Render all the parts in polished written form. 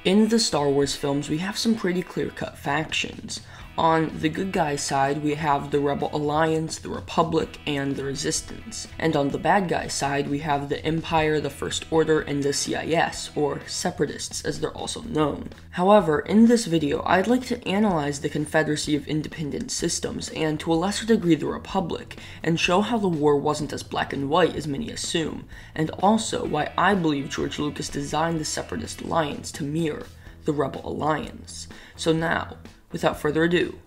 In the Star Wars films, we have some pretty clear-cut factions. On the good guys' side, we have the Rebel Alliance, the Republic, and the Resistance. And on the bad guys' side, we have the Empire, the First Order, and the CIS, or Separatists as they're also known. However, in this video, I'd like to analyze the Confederacy of Independent Systems, and to a lesser degree the Republic, and show how the war wasn't as black and white as many assume, and also why I believe George Lucas designed the Separatist Alliance to mirror the Rebel Alliance. So now, without further ado,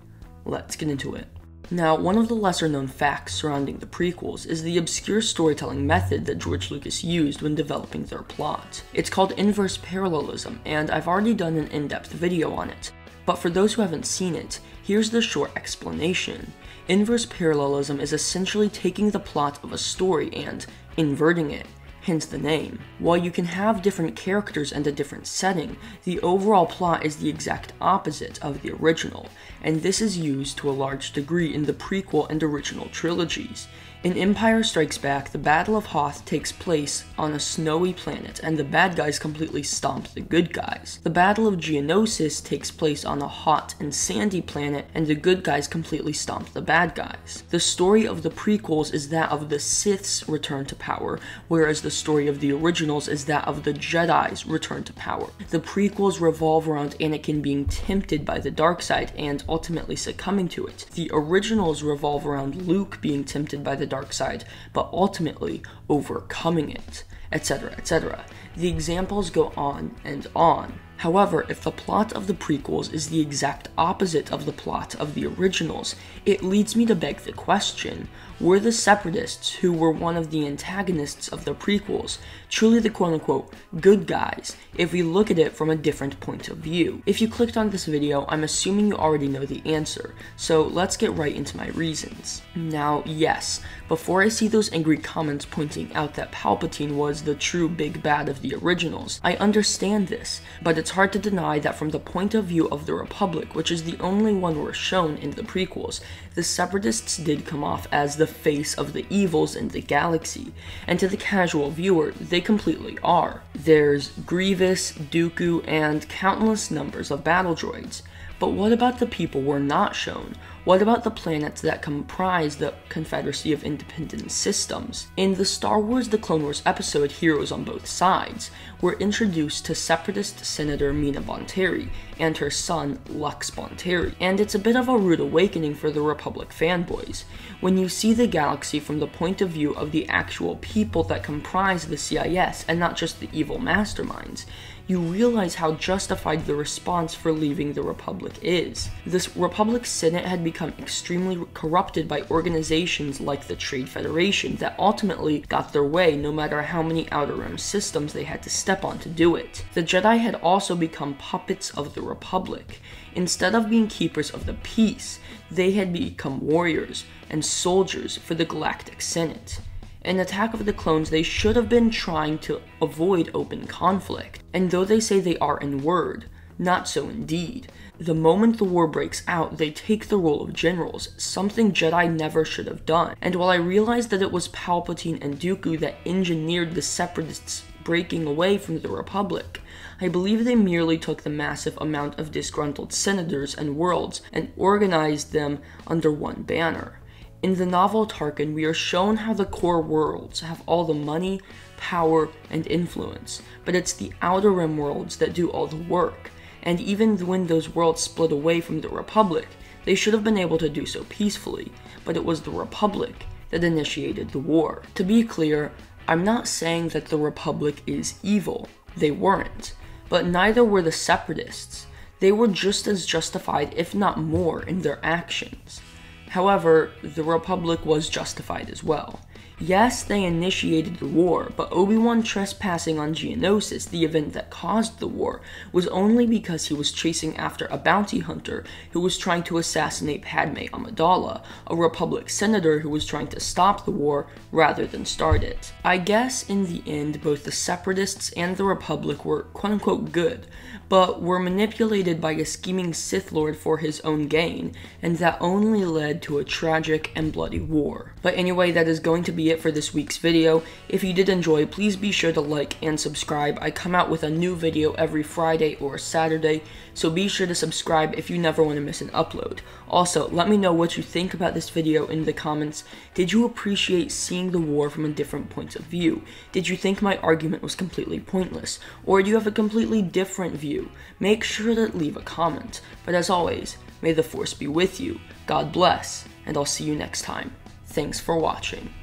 let's get into it. Now, one of the lesser known facts surrounding the prequels is the obscure storytelling method that George Lucas used when developing their plot. It's called inverse parallelism, and I've already done an in-depth video on it. But for those who haven't seen it, here's the short explanation. Inverse parallelism is essentially taking the plot of a story and inverting it, hence the name. While you can have different characters and a different setting, the overall plot is the exact opposite of the original, and this is used to a large degree in the prequel and original trilogies. In Empire Strikes Back, the Battle of Hoth takes place on a snowy planet, and the bad guys completely stomp the good guys. The Battle of Geonosis takes place on a hot and sandy planet, and the good guys completely stomp the bad guys. The story of the prequels is that of the Sith's return to power, whereas the story of the originals is that of the Jedi's return to power. The prequels revolve around Anakin being tempted by the dark side and ultimately succumbing to it. The originals revolve around Luke being tempted by the dark side, but ultimately overcoming it, etc., etc. The examples go on and on. However, if the plot of the prequels is the exact opposite of the plot of the originals, it leads me to beg the question, were the Separatists, who were one of the antagonists of the prequels, truly the quote-unquote good guys, if we look at it from a different point of view? If you clicked on this video, I'm assuming you already know the answer, so let's get right into my reasons. Now, yes, before I see those angry comments pointing out that Palpatine was the true big bad of the originals, I understand this, but it's hard to deny that from the point of view of the Republic, which is the only one we're shown in the prequels, the Separatists did come off as the face of the evils in the galaxy, and to the casual viewer, they completely are. There's Grievous, Dooku, and countless numbers of battle droids. But what about the people we're not shown? What about the planets that comprise the Confederacy of Independent Systems? In the Star Wars The Clone Wars episode Heroes on Both Sides, we're introduced to Separatist Senator Mina Bonteri and her son Lux Bonteri, and it's a bit of a rude awakening for the Republic fanboys. When you see the galaxy from the point of view of the actual people that comprise the CIS and not just the evil masterminds, you realize how justified the response for leaving the Republic is. This Republic Senate had become extremely corrupted by organizations like the Trade Federation that ultimately got their way no matter how many Outer Rim systems they had to step on to do it. The Jedi had also become puppets of the Republic. Instead of being keepers of the peace, they had become warriors and soldiers for the Galactic Senate. In Attack of the Clones, they should have been trying to avoid open conflict, and though they say they are in word, not so in deed. The moment the war breaks out, they take the role of generals, something Jedi never should have done. And while I realize that it was Palpatine and Dooku that engineered the Separatists breaking away from the Republic, I believe they merely took the massive amount of disgruntled senators and worlds and organized them under one banner. In the novel Tarkin, we are shown how the core worlds have all the money, power, and influence, but it's the Outer Rim worlds that do all the work, and even when those worlds split away from the Republic, they should have been able to do so peacefully, but it was the Republic that initiated the war. To be clear, I'm not saying that the Republic is evil. They weren't, but neither were the Separatists. They were just as justified, if not more, in their actions. However, the Republic was justified as well. Yes, they initiated the war, but Obi-Wan trespassing on Geonosis, the event that caused the war, was only because he was chasing after a bounty hunter who was trying to assassinate Padme Amidala, a Republic senator who was trying to stop the war rather than start it. I guess in the end, both the Separatists and the Republic were quote-unquote good, but were manipulated by a scheming Sith Lord for his own gain, and that only led to a tragic and bloody war. But anyway, that is going to be it for this week's video. If you did enjoy, please be sure to like and subscribe. I come out with a new video every Friday or Saturday, so be sure to subscribe if you never want to miss an upload. Also, let me know what you think about this video in the comments. Did you appreciate seeing the war from a different point of view? Did you think my argument was completely pointless? Or do you have a completely different view? Make sure to leave a comment. But as always, may the Force be with you. God bless, and I'll see you next time. Thanks for watching.